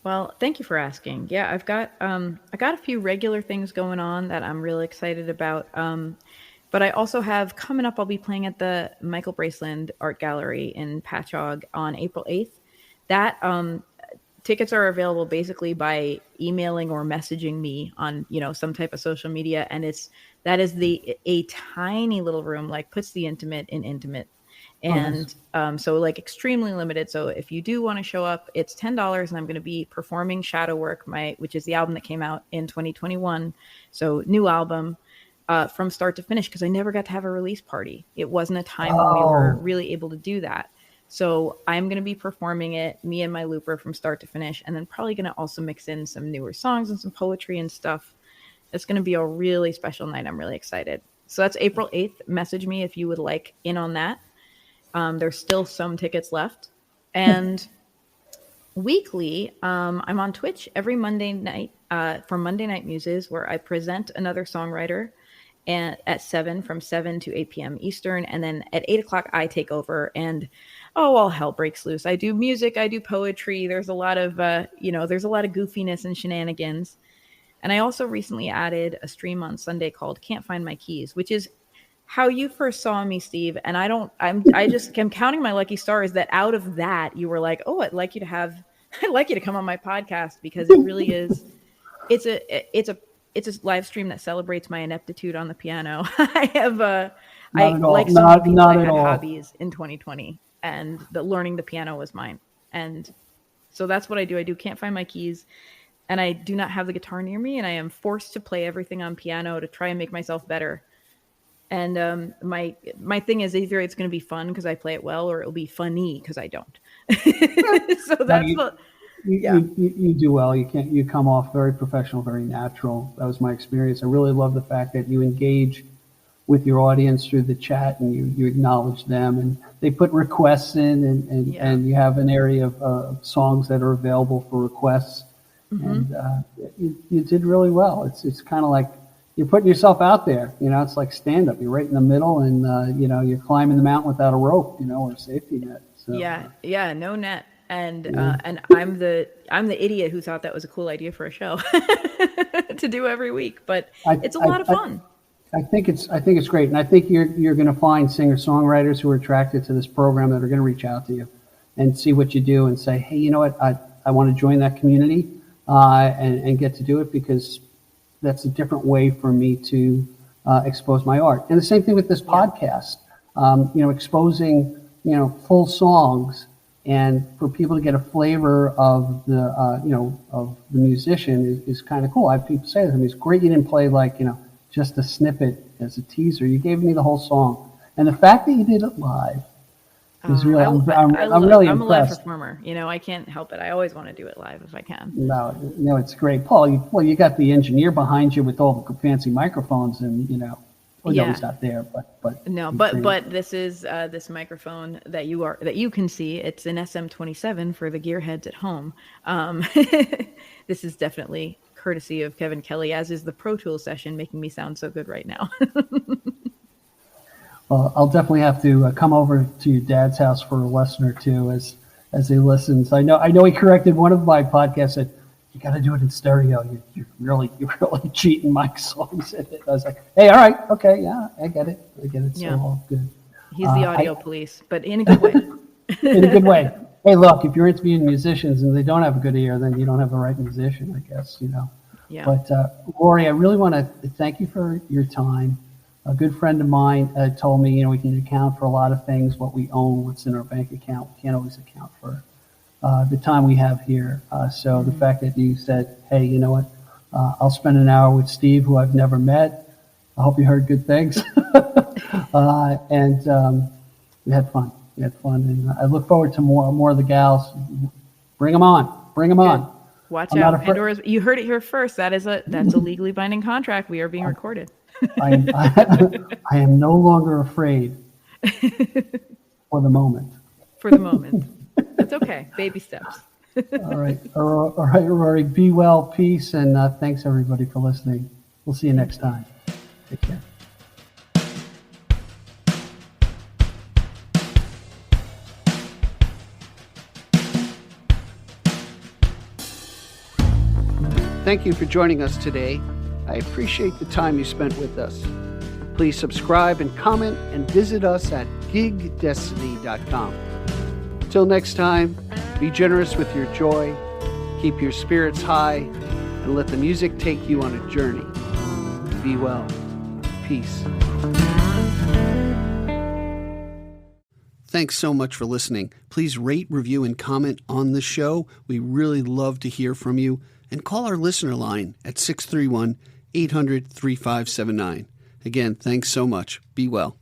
Well, thank you for asking. Yeah, I got a few regular things going on that I'm really excited about. But I also have coming up, I'll be playing at the Michael Braceland Art Gallery in Patchogue on April 8th. That tickets are available basically by emailing or messaging me on, some type of social media. And that is a tiny little room, like puts the intimate in intimate. And so like extremely limited. So if you do want to show up, it's $10, and I'm going to be performing Shadow Work, which is the album that came out in 2021. So new album from start to finish, because I never got to have a release party. It wasn't a time when we were really able to do that. So I'm going to be performing it, me and my looper, from start to finish, and then probably going to also mix in some newer songs and some poetry and stuff. It's going to be a really special night. I'm really excited. So that's April 8th. Message me if you would like in on that. There's still some tickets left. And weekly, I'm on Twitch every Monday night for Monday Night Muses, where I present another songwriter at 7 to 8 p.m. Eastern. And then at 8 o'clock, I take over, and all hell breaks loose. I do music, I do poetry. There's a lot of, goofiness and shenanigans. And I also recently added a stream on Sunday called Can't Find My Keys, which is how you first saw me, Steve. And I'm counting my lucky stars that out of that, you were like, oh, I'd like you to come on my podcast, because it really is It's a live stream that celebrates my ineptitude on the piano. I have Not at all. like so many people, Not I at had all. hobbies in 2020, and learning the piano was mine. And so that's what I do. Can't find my keys, and I do not have the guitar near me, and I am forced to play everything on piano to try and make myself better. And my thing is either it's going to be fun because I play it well, or it'll be funny because I don't. So that's what. Yeah. You do well. You come off very professional, very natural. That was my experience. I really love the fact that you engage with your audience through the chat, and you acknowledge them, and they put requests in, and you have an area of songs that are available for requests. And you did really well. It's kind of like you're putting yourself out there. It's like stand up. You're right in the middle, and you're climbing the mountain without a rope, or a safety net. So, no net. And I'm the idiot who thought that was a cool idea for a show to do every week, but it's a lot of fun. I think it's great, and I think you're going to find singer-songwriters who are attracted to this program that are going to reach out to you and see what you do and say, hey, you know what, I want to join that community and get to do it, because that's a different way for me to expose my art. And the same thing with this podcast, exposing full songs. And for people to get a flavor of the, of the musician is kind of cool. I have people say to me, it's great you didn't play just a snippet as a teaser. You gave me the whole song. And the fact that you did it live is really, I'm really impressed. I'm a live performer. I can't help it. I always want to do it live if I can. No, it's great. Paul, you got the engineer behind you with all the fancy microphones and, he's not there, but no, but this is this microphone that you can see. It's an SM27 for the gearheads at home. This is definitely courtesy of Kevin Kelly, as is the Pro Tools session, making me sound so good right now. Well, I'll definitely have to come over to your dad's house for a lesson or two as he listens. I know he corrected one of my podcasts, said, you got to do it in stereo. You're really cheating Mike's songs in it. I was like, hey, all right, okay, yeah, I get it. So all good. He's the audio police, but in a good way. In a good way. Hey, look, if you're interviewing musicians and they don't have a good ear, then you don't have the right musician, I guess, Yeah. But Rorie, I really want to thank you for your time. A good friend of mine told me, we can account for a lot of things, what we own, what's in our bank account. We can't always account for the time we have here. So the fact that you said, hey, you know what, I'll spend an hour with Steve, who I've never met. I hope you heard good things. And we had fun. And I look forward to more of the gals. Bring them on. Watch out. Pandora's, you heard it here first. That's a legally binding contract. We are being recorded. I am no longer afraid for the moment. That's okay. Baby steps. All right, Rorie. Be well, peace, and thanks everybody for listening. We'll see you next time. Take care. Thank you for joining us today. I appreciate the time you spent with us. Please subscribe and comment, and visit us at gigdestiny.com. Till next time, be generous with your joy, keep your spirits high, and let the music take you on a journey. Be well. Peace. Thanks so much for listening. Please rate, review, and comment on the show. We really love to hear from you. And call our listener line at 631-800-3579. Again, thanks so much. Be well.